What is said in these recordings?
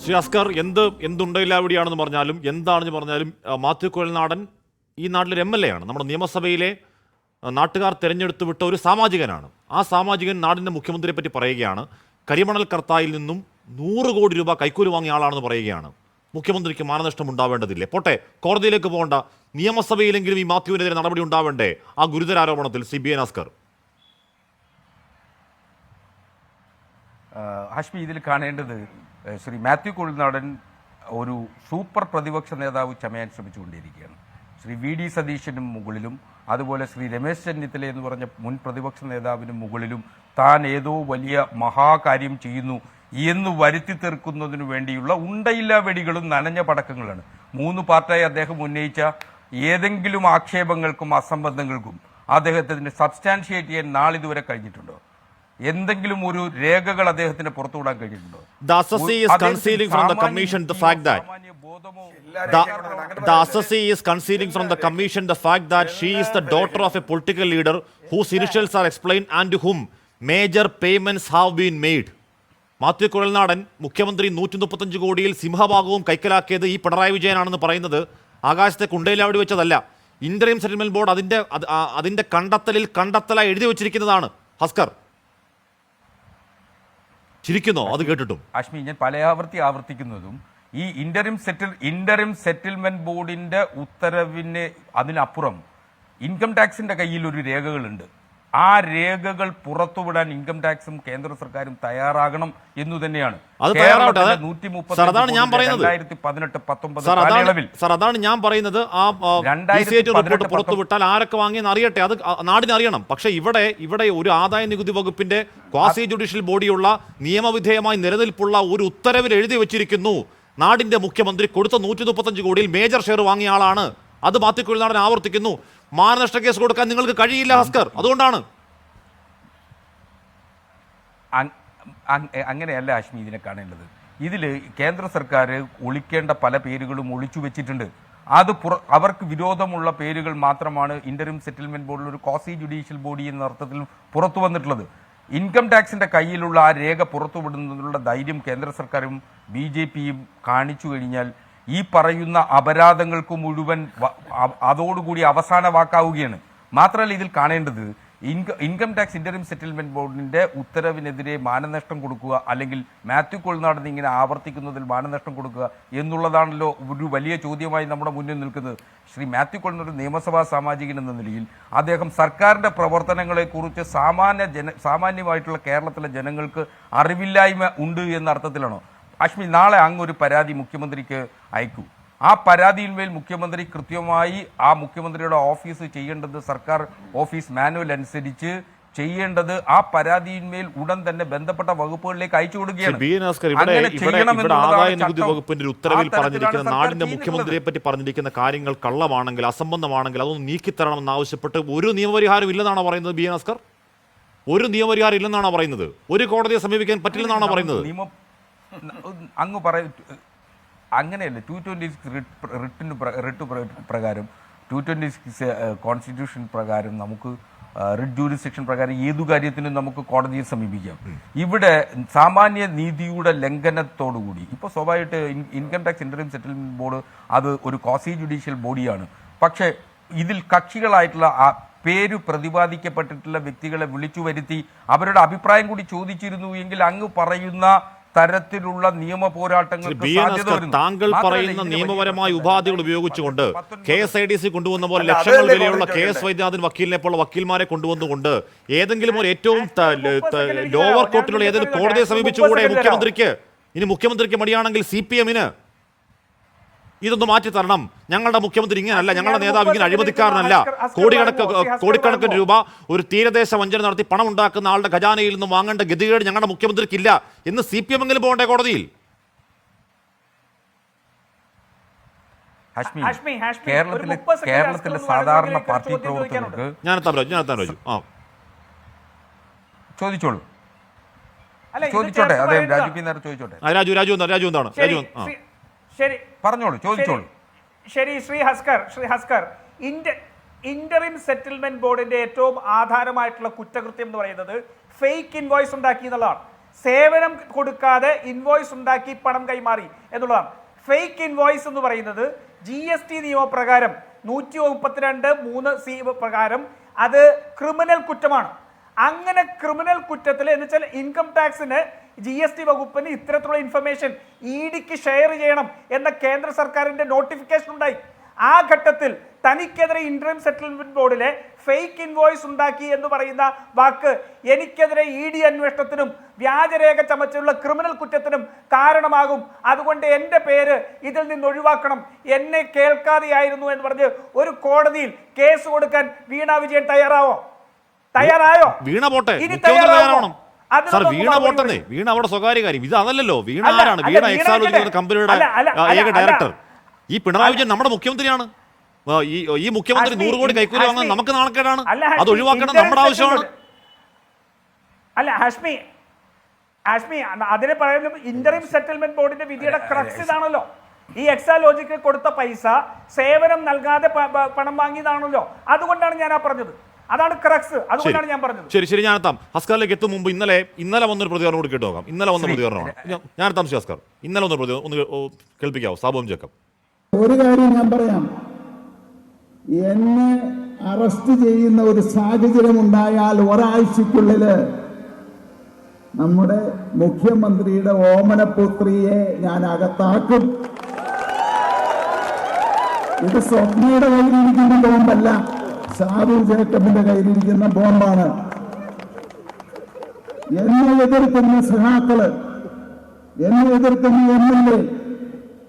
ശ്രീ അസ്കർ, എന്തുണ്ടല്ല എവിടെയാണെന്ന് പറഞ്ഞാലും എന്താണെന്ന് പറഞ്ഞാലും മാത്യു കുഴൽനാടൻ ഈ നാട്ടിലൊരു MLA ആണ്. നമ്മുടെ നിയമസഭയിലെ നാട്ടുകാർ തിരഞ്ഞെടുത്ത് വിട്ട ഒരു സാമാജികനാണ്. ആ സാമാജികൻ നാടിൻ്റെ മുഖ്യമന്ത്രിയെ പറ്റി പറയുകയാണ്, കരിമണൽ കർത്തായിൽ നിന്നും 100 കോടി രൂപ കൈക്കൂലി വാങ്ങിയ ആളാണെന്ന് പറയുകയാണ്. മുഖ്യമന്ത്രിക്ക് മാനനഷ്ടം ഉണ്ടാവേണ്ടതില്ലേ? പോട്ടെ, കോടതിയിലേക്ക് പോകേണ്ട, നിയമസഭയിലെങ്കിലും ഈ മാത്യുവിനെതിരെ നടപടി ഉണ്ടാവേണ്ടേ ആ ഗുരുതരാരോപണത്തിൽ? CBN അസ്കർ. ഹാഷ്മി, ഇതിൽ കാണേണ്ടത് ശ്രീ മാത്യു കുഴൽനാടൻ ഒരു സൂപ്പർ പ്രതിപക്ഷ നേതാവ് ചമയാൻ ശ്രമിച്ചുകൊണ്ടിരിക്കുകയാണ്. ശ്രീ VD സതീശനും മുകളിലും അതുപോലെ ശ്രീ രമേശ് ചെന്നിത്തല എന്ന് പറഞ്ഞ മുൻ പ്രതിപക്ഷ നേതാവിനും മുകളിലും താൻ ഏതോ വലിയ മഹാകാര്യം ചെയ്യുന്നു എന്ന് വരുത്തി തീർക്കുന്നതിനു വേണ്ടിയുള്ള ഉണ്ടയില്ലാ വെടികളും നനഞ്ഞ പടക്കങ്ങളാണ്. 3 പാർട്ടായി അദ്ദേഹം ഉന്നയിച്ച ഏതെങ്കിലും ആക്ഷേപങ്ങൾക്കും അസംബന്ധങ്ങൾക്കും അദ്ദേഹത്തിന് സബ്സ്റ്റാൻഷിയേറ്റ് ചെയ്യാൻ നാളിതുവരെ കഴിഞ്ഞിട്ടുണ്ടോ? എന്തെങ്കിലും ഒരു രേഖകൾ അദ്ദേഹത്തിന് പുറത്തുവിടാൻ കഴിഞ്ഞിട്ടുണ്ടോ? The assessee is concealing from the commission the fact that the assessee is concealing from the commission the fact that she is the daughter of a political leader whose initials are explained and to whom major payments have been made. Mathew Kuzhalnadan മുഖ്യമന്ത്രി 135 കോടിയിൽ സിംഹഭാഗവും കൈക്കലാക്കിയത് ഈ പിണറായി വിജയനാണെന്ന് പറയുന്നത് ആകാശത്തെ കുണ്ടയിലാവടി വെച്ചതല്ല. Interim settlement board അതിന്റെ കണ്ടെത്തലായി എഴുതി വെച്ചിരിക്കുന്നതാണ്. ഹസ്കർ ചിരിക്കുന്നോ അത് കേട്ടിട്ടും? അശ്മി, ഞാൻ പല ആവർത്തിക്കുന്നതും ഈ ഇന്ററിം സെറ്റിൽമെന്റ് ബോർഡിന്റെ ഉത്തരവിന് അതിനപ്പുറം ഇൻകം ടാക്സിന്റെ കയ്യിൽ ഒരു രേഖകളുണ്ട്. ആ രേഖകൾ പുറത്തുവിടാൻ ഇൻകം ടാക്സും കേന്ദ്ര സർക്കാരും തയ്യാറാകണം എന്നു തന്നെയാണ്. അതാണ് ഞാൻ പറയുന്നത്. ആ റിപ്പോർട്ട് പുറത്തുവിട്ടാൽ ആരൊക്കെ വാങ്ങിയെന്ന് അറിയട്ടെ, അത് നാടിനറിയണം. പക്ഷേ ഇവിടെ ഒരു ആദായ നികുതി വകുപ്പിന്റെ ക്വാസി ജുഡീഷ്യൽ ബോഡിയുള്ള നിയമവിധേയമായി നിലനിൽപ്പുള്ള ഒരു ഉത്തരവിൽ എഴുതി വെച്ചിരിക്കുന്നു, നാടിന്റെ മുഖ്യമന്ത്രി കൊടുത്ത 135 കോടിയിൽ മേജർ ഷെയർ വാങ്ങിയ ആളാണ്. അത് മാത്യു കുഴൽനാടൻ ആവർത്തിക്കുന്നു. മാനനഷ്ട കേസ് കൊടുക്കാൻ നിങ്ങൾക്ക് കഴിയില്ല ഹസ്കർ. അതുകൊണ്ടാണ്. അങ്ങനെയല്ല അശ്മി ഇതിനെ കാണേണ്ടത്. ഇതിൽ കേന്ദ്ര സർക്കാർ ഒളിക്കേണ്ട പല പേരുകളും ഒളിച്ചു വെച്ചിട്ടുണ്ട്. അത് അവർക്ക് വിരോധമുള്ള പേരുകൾ മാത്രമാണ് ഇന്ററിം സെറ്റിൽമെന്റ് ബോർഡിൽ ഒരു ക്വാസി ജുഡീഷ്യൽ ബോഡി എന്ന അർത്ഥത്തിൽ പുറത്തു വന്നിട്ടുള്ളത്. ഇൻകം ടാക്സിന്റെ കയ്യിലുള്ള ആ രേഖ പുറത്തുവിടുന്നതിനുള്ള ധൈര്യം കേന്ദ്ര സർക്കാരും BJPയും കാണിച്ചു കഴിഞ്ഞാൽ ഈ പറയുന്ന അപരാധങ്ങൾക്ക് മുഴുവൻ അതോടുകൂടി അവസാന വാക്കാവുകയാണ്. മാത്രമല്ല, ഇതിൽ കാണേണ്ടത് ഇൻകം ടാക്സ് ഇന്ററിം സെറ്റിൽമെന്റ് ബോർഡിന്റെ ഉത്തരവിനെതിരെ മാനനഷ്ടം കൊടുക്കുക, അല്ലെങ്കിൽ മാത്യു കുഴൽനാടൻ ഇങ്ങനെ ആവർത്തിക്കുന്നതിൽ മാനനഷ്ടം കൊടുക്കുക എന്നുള്ളതാണല്ലോ ഒരു വലിയ ചോദ്യമായി നമ്മുടെ മുന്നിൽ നിൽക്കുന്നത്. ശ്രീ മാത്യു കുഴൽനാടൻ നിയമസഭാ സാമാജികൻ എന്ന നിലയിൽ അദ്ദേഹം സർക്കാരിന്റെ പ്രവർത്തനങ്ങളെക്കുറിച്ച് സാമാന്യമായിട്ടുള്ള കേരളത്തിലെ ജനങ്ങൾക്ക് അറിവില്ലായ്മ ഉണ്ട് എന്ന അർത്ഥത്തിലാണോ? അശ്മി, നാളെ അങ്ങൊരു പരാതി മുഖ്യമന്ത്രിക്ക് അയക്കൂ. ആ പരാതിയിന്മേൽ മുഖ്യമന്ത്രി കൃത്യമായി ആ മുഖ്യമന്ത്രിയുടെ ഓഫീസ് ചെയ്യേണ്ടത്, സർക്കാർ ഓഫീസ് മാനുവൽ അനുസരിച്ച് ചെയ്യേണ്ടത്, ആ പരാതിയിന്മേൽ ഉടൻ തന്നെ ബന്ധപ്പെട്ട വകുപ്പുകളിലേക്ക് അയച്ചു കൊടുക്കുകയാണ്. ആദായ നികുതി വകുപ്പിന്റെ ഉത്തരവിൽ പറഞ്ഞിരിക്കുന്ന നാടിന്റെ മുഖ്യമന്ത്രിയെ പറ്റി പറഞ്ഞിരിക്കുന്ന കാര്യങ്ങൾ കള്ളമാണെങ്കിൽ, അസംബന്ധമാണെങ്കിൽ അതൊന്ന് നീക്കിത്തരണമെന്ന് ആവശ്യപ്പെട്ട് ഒരു നിയമപരിഹാരം ഇല്ലെന്നാണോ പറയുന്നത് BN അസ്കർ? ഒരു നിയമപരിഹാരം ഇല്ലെന്നാണോ പറയുന്നത്? ഒരു കോടതിയെ സമീപിക്കാൻ പറ്റില്ലെന്നാണോ പറയുന്നത്? അങ്ങ് അങ്ങനെയല്ല. 226 റിട്ട് പ്രകാരം 226 കോൺസ്റ്റിറ്റ്യൂഷൻ പ്രകാരം നമുക്ക് റിട്ട് ജൂറിസ്ഡിക്ഷൻ പ്രകാരം ഏതു കാര്യത്തിനും നമുക്ക് കോടതിയെ സമീപിക്കാം. ഇവിടെ സാമാന്യ നീതിയുടെ ലംഘനത്തോടുകൂടി ഇപ്പോൾ സ്വാഭാവികമായിട്ട് income tax interim settlement board അത് ഒരു ക്വാസി ജുഡീഷ്യൽ ബോഡിയാണ്. പക്ഷേ ഇതിൽ കക്ഷികളായിട്ടുള്ള പേര് പ്രതിപാദിക്കപ്പെട്ടിട്ടുള്ള വ്യക്തികളെ വിളിച്ചു വരുത്തി അവരുടെ അഭിപ്രായം കൂടി ചോദിച്ചിരുന്നു എങ്കിൽ അങ്ങ് പറയുന്ന തരത്തിലുള്ള നിയമ പോരാട്ടങ്ങൾക്ക് താങ്കൾ പറയുന്ന നിയമപരമായ ഉപാധികൾ ഉപയോഗിച്ചുകൊണ്ട് KSIDC കൊണ്ടുവന്ന പോലെ ലക്ഷങ്ങൾ വിലയുള്ള KS വൈദ്യനാഥൻ വക്കീലിനെ പോലെ വക്കീൽമാരെ കൊണ്ടുവന്നുകൊണ്ട് ഏതെങ്കിലും ഒരു ഏറ്റവും ലോവർ കോർട്ടിലുള്ള ഏതെങ്കിലും കോടതിയെ സമീപിച്ചുകൂടെ മുഖ്യമന്ത്രിക്ക്? ഇനി മുഖ്യമന്ത്രിക്ക് മടിയാണെങ്കിൽ CPM-ന് ഇതൊന്ന് മാറ്റി തരണം. ഞങ്ങളുടെ മുഖ്യമന്ത്രി ഇങ്ങനല്ല, ഞങ്ങളുടെ നേതാവ് ഇങ്ങനെ അഴിമതിക്കാരനല്ല, കോടിക്കണക്കിന് രൂപ ഒരു തീരദേശ വഞ്ചന നടത്തി പണം ഉണ്ടാക്കുന്ന ആളുടെ ഖജാനയിൽ നിന്നും വാങ്ങേണ്ട ഗതികേട് ഞങ്ങളുടെ മുഖ്യമന്ത്രിക്കില്ല എന്ന് CPM എങ്കിലും പോകണ്ടേ കോടതിയിൽ? കേരളത്തിലെ സാധാരണ പാർട്ടി പ്രവർത്തകർക്ക് ചോദിച്ചോട്ടെ. അദ്ദേഹം രാജു എന്താണ്? ശരി, പറഞ്ഞോളൂ, ചോദിച്ചോളൂ. ശരി, ശ്രീ ഹസ്കർ, ഇന്ററിം സെറ്റിൽമെന്റ് ബോർഡിന്റെ ഏറ്റവും ആധാരമായിട്ടുള്ള കുറ്റകൃത്യം എന്ന് പറയുന്നത് ഫേക്ക് ഇൻവോയ്സ് ഉണ്ടാക്കി എന്നുള്ളതാണ്. സേവനം കൊടുക്കാതെ ഇൻവോയ്സ് ഉണ്ടാക്കി പണം കൈമാറി എന്നുള്ളതാണ്. ഫേക്ക് ഇൻവോയ്സ് എന്ന് പറയുന്നത് GST നിയമപ്രകാരം 132(3)(c) പ്രകാരം അത് ക്രിമിനൽ കുറ്റമാണ്. അങ്ങനെ ക്രിമിനൽ കുറ്റത്തിൽ എന്ന് വെച്ചാൽ ഇൻകം ടാക്സിന് GST വകുപ്പിന് ഇത്തരത്തിലുള്ള ഇൻഫർമേഷൻ EDക്ക് ഷെയർ ചെയ്യണം എന്ന കേന്ദ്ര സർക്കാരിന്റെ നോട്ടിഫിക്കേഷൻ ഉണ്ടായി. ആ ഘട്ടത്തിൽ തനിക്കെതിരെ ഇന്ററിം സെറ്റിൽമെന്റ് ബോർഡിലെ ഫേക്ക് ഇൻവോയ്സ് ഉണ്ടാക്കി എന്ന് പറയുന്ന വാക്ക് എനിക്കെതിരെ ED അന്വേഷണത്തിനും വ്യാജരേഖ ചമച്ചുള്ള ക്രിമിനൽ കുറ്റത്തിനും കാരണമാകും, അതുകൊണ്ട് എൻ്റെ പേര് ഇതിൽ നിന്ന് ഒഴിവാക്കണം, എന്നെ കേൾക്കാതെയായിരുന്നു എന്ന് പറഞ്ഞ് ഒരു കോടതിയിൽ കേസ് കൊടുക്കാൻ വീണ വിജയൻ തയ്യാറായോ? വീണ പോട്ടെ, ഇനി തയ്യാറാവണം. അതിനൊന്നും സാർ വീണ പോട്ടെന്നേ, വീണ അവിടെ സ്വകാര്യ കാര്യം, ഇത് അതല്ലല്ലോ. വീണ ആരാണ്? വീണ എക്സാലോജിക് കമ്പനിയുടെ ഏക ഡയറക്ടർ. ഈ പിണറായി വിജയൻ നമ്മുടെ മുഖ്യമന്ത്രിയാണ്. ഈ മുഖ്യമന്ത്രി 100 കോടി കൈക്കൂലി വാങ്ങാൻ നമുക്ക് നാണക്കേടാണ്. അത് ഒഴിവാക്കണം, നമ്മുടെ ആവശ്യമാണ്. അല്ല ഹാഷ്മി, അതിനെ പറയുന്നത് ഇന്ററിം സെറ്റിൽമെന്റ് ബോർഡിന്റെ വിധിയുടെ ക്രക്സ് ഇതാണല്ലോ. ഈ എക്സാലോജിക്ക് കൊടുത്ത പൈസ സേവനം നൽകാതെ പണം വാങ്ങിയതാണല്ലോ. അതുകൊണ്ടാണ് ഞാൻ പറഞ്ഞത്, അതാണ് ക്രക്സ്. അതുകൊണ്ടാണ് ഞാൻ പറഞ്ഞത്. ശരി, ഞാൻ എത്താം. ഹസ്കറിലേക്ക് എത്തും മുമ്പ് ഇന്നലെ വന്നൊരു പ്രതികരണം കൂടി കേട്ടു നോക്കാം. ഇന്നലെ വന്ന പ്രതികരണമാണ്. ഞാൻ എത്താം. ഹസ്കർ, ഇന്നലെ വന്ന പ്രതികരണം ഒന്ന് കേൾപ്പിക്കാവോ? സാബു ജേക്കബ്. ഒരു കാര്യം ഞാൻ പറയാം, എന്നെ അറസ്റ്റ് ചെയ്യുന്ന ഒരു സാഹചര്യം ഉണ്ടായാൽ ഒരാഴ്ചക്കുള്ളില് നമ്മുടെ മുഖ്യമന്ത്രിയുടെ ഓമനപുത്രിയെ ഞാൻ അകത്താക്കും. ഇത് സ്വപ്നയുടെ കയ്യിലിരിക്കുന്ന ബോംബല്ല, സാബു ജേക്കബിന്റെ കയ്യിലിരിക്കുന്ന ബോംബാണ്. എന്നെ എതിർക്കുന്ന സഹാക്കള്, എന്നെ എതിർക്കുന്ന MLA,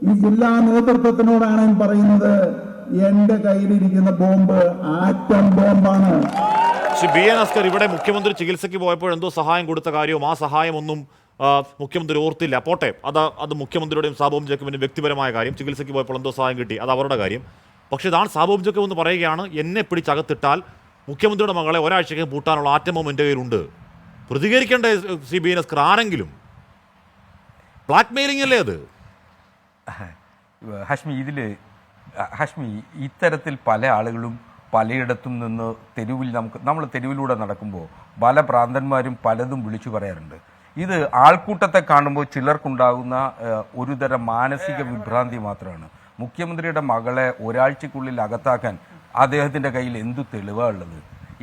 ഈ ജില്ലാ നേതൃത്വത്തിനോടാണ് ഞാൻ പറയുന്നത്, എന്റെ കയ്യിലിരിക്കുന്ന ബോംബ് ആറ്റം ബോംബാണ്. BN അസ്കർ, ഇവിടെ മുഖ്യമന്ത്രി ചികിത്സയ്ക്ക് പോയപ്പോൾ എന്തോ സഹായം കൊടുത്ത കാര്യവും ആ സഹായം ഒന്നും മുഖ്യമന്ത്രി ഓർത്തില്ല. പോട്ടെ, അത് മുഖ്യമന്ത്രിയുടെയും സാബു ജേക്കബിന്റെ വ്യക്തിപരമായ കാര്യം. ചികിത്സയ്ക്ക് പോയപ്പോൾ എന്തോ സഹായം കിട്ടി, അത് അവരുടെ കാര്യം. പക്ഷേ ഇതാണ് സാബു ജേക്കബ് എന്ന് പറയുകയാണ്, എന്നെ പിടിച്ചകത്തിട്ടാൽ മുഖ്യമന്ത്രിയുടെ മകളെ ഒരാഴ്ചയ്ക്ക് പൂട്ടാനുള്ള ആറ്റമം എൻ്റെ കയ്യിലുണ്ട്. പ്രതികരിക്കേണ്ട BN അസ്കർ ആരെങ്കിലും? ബ്ലാക്ക് മെയിലിംഗ് അല്ലേ അത്? ഹഷ്മി, ഇത്തരത്തിൽ പല ആളുകളും പലയിടത്തും നിന്ന് നമ്മൾ തെരുവിലൂടെ നടക്കുമ്പോൾ പല പ്രാന്തന്മാരും പലതും വിളിച്ചു പറയാറുണ്ട്. ഇത് ആൾക്കൂട്ടത്തെ കാണുമ്പോൾ ചിലർക്കുണ്ടാകുന്ന ഒരുതരം മാനസിക വിഭ്രാന്തി മാത്രമാണ്. മുഖ്യമന്ത്രിയുടെ മകളെ ഒരാഴ്ചക്കുള്ളിൽ അകത്താക്കാൻ അദ്ദേഹത്തിൻ്റെ കയ്യിൽ എന്തു തെളിവാണ് ഉള്ളത്?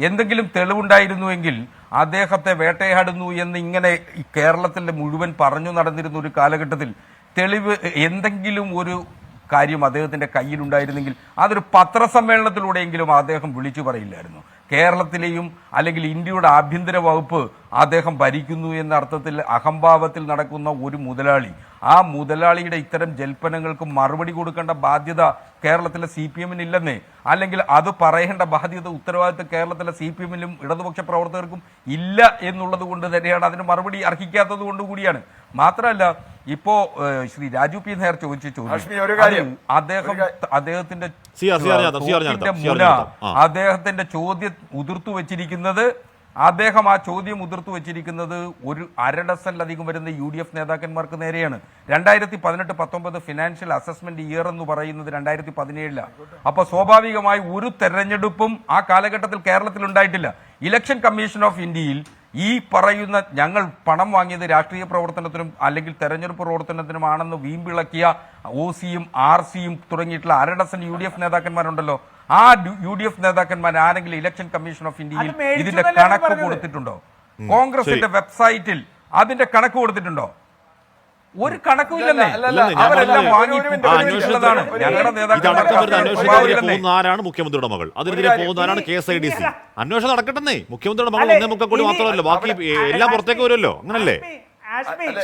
എന്തെങ്കിലും തെളിവുണ്ടായിരുന്നുവെങ്കിൽ അദ്ദേഹത്തെ വേട്ടയാടുന്നു എന്ന് ഇങ്ങനെ ഈ കേരളത്തിലെ മുഴുവൻ പറഞ്ഞു നടന്നിരുന്ന ഒരു കാലഘട്ടത്തിൽ തെളിവ് എന്തെങ്കിലും ഒരു കാര്യം അദ്ദേഹത്തിന്റെ കയ്യിലുണ്ടായിരുന്നെങ്കിൽ അതൊരു പത്രസമ്മേളനത്തിലൂടെയെങ്കിലും അദ്ദേഹം വിളിച്ചു പറയില്ലായിരുന്നു. കേരളത്തിലെയും അല്ലെങ്കിൽ ഇന്ത്യയുടെ ആഭ്യന്തര വകുപ്പ് അദ്ദേഹം ഭരിക്കുന്നു എന്ന അർത്ഥത്തിൽ അഹംഭാവത്തിൽ നടക്കുന്ന ഒരു മുതലാളി, ആ മുതലാളിയുടെ ഇത്തരം ജൽപ്പനങ്ങൾക്ക് മറുപടി കൊടുക്കേണ്ട ബാധ്യത കേരളത്തിലെ CPM-ന് ഇല്ലെന്നേ, അല്ലെങ്കിൽ അത് പറയേണ്ട ബാധ്യത ഉത്തരവാദിത്വം കേരളത്തിലെ CPM-നും ഇടതുപക്ഷ പ്രവർത്തകർക്കും ഇല്ല എന്നുള്ളത് കൊണ്ട് തന്നെയാണ് അതിന് മറുപടി അർഹിക്കാത്തത് കൊണ്ട് കൂടിയാണ്. മാത്രമല്ല, ഇപ്പോ ശ്രീ രാജു P. നായർ ചോദിച്ച ചോദ്യം, അദ്ദേഹത്തിന്റെ ചോദ്യം ഉതിർത്തു വെച്ചിരിക്കുന്നത് ആ ചോദ്യം ഉതിർത്തു വെച്ചിരിക്കുന്നത് ഒരു അരഡസനിലധികം വരുന്ന UDF നേതാക്കന്മാർക്ക് നേരെയാണ്. 2018-19 ഫിനാൻഷ്യൽ അസസ്മെന്റ് ഇയർ എന്ന് പറയുന്നത് 2017. അപ്പൊ സ്വാഭാവികമായി ഒരു തെരഞ്ഞെടുപ്പും ആ കാലഘട്ടത്തിൽ കേരളത്തിൽ ഉണ്ടായിട്ടില്ല. ഇലക്ഷൻ കമ്മീഷൻ ഓഫ് ഇന്ത്യയിൽ ഈ പറയുന്ന ഞങ്ങൾ പണം വാങ്ങിയത് രാഷ്ട്രീയ പ്രവർത്തനത്തിനും അല്ലെങ്കിൽ തെരഞ്ഞെടുപ്പ് പ്രവർത്തനത്തിനുമാണെന്ന് വീമ്പിളക്കിയ OC-യും RC-യും തുടങ്ങിയിട്ടുള്ള അരഡസൻ UDF നേതാക്കന്മാരുണ്ടല്ലോ. ആ UDF നേതാക്കന്മാർ ആരെങ്കിലും ഇലക്ഷൻ കമ്മീഷൻ ഓഫ് ഇന്ത്യയിൽ ഇതിന്റെ കണക്ക് കൊടുത്തിട്ടുണ്ടോ? കോൺഗ്രസിന്റെ വെബ്സൈറ്റിൽ അതിന്റെ കണക്ക് കൊടുത്തിട്ടുണ്ടോ? ഒരു കണക്കുമില്ലെന്നേ. അവരെല്ലാം വാങ്ങിയിട്ടുള്ളതാണ്. ആരാണ് മുഖ്യമന്ത്രിയുടെ മകൾ, അതിനെതിരെ പോകുന്ന ആരാണ് KSIDC? അന്വേഷണം നടക്കട്ടെന്നേ. മുഖ്യമന്ത്രിയുടെ മകൾ ഒന്നേ മുക്കോടി മാത്രമല്ല, ബാക്കി എല്ലാം പുറത്തേക്ക് വരുമല്ലോ, അങ്ങനല്ലേ?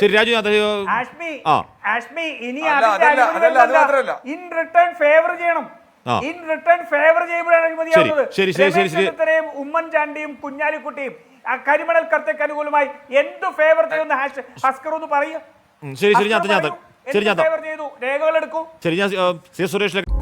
ശരി രാജു, ഇൻ റിട്ടേൺ ഫേവർ ചെയ്യണം. ഇൻ റിട്ടേൺ ഫേവർ ചെയ്യുമ്പോഴാണ് അനുമതിയാവുന്നത്. ഉമ്മൻചാണ്ടിയും കുഞ്ഞാലിക്കുട്ടിയും കരിമണൽ കർത്തയ്ക്ക് അനുകൂലമായി എന്ത് ഫേവർ ചെയ്യുന്ന ഹസ്കർ ഒന്ന് പറയുക. ശരി, ഞാൻ രേഖകൾ എടുക്കൂ. ശരി, ഞാൻ സുരേഷിലേക്ക്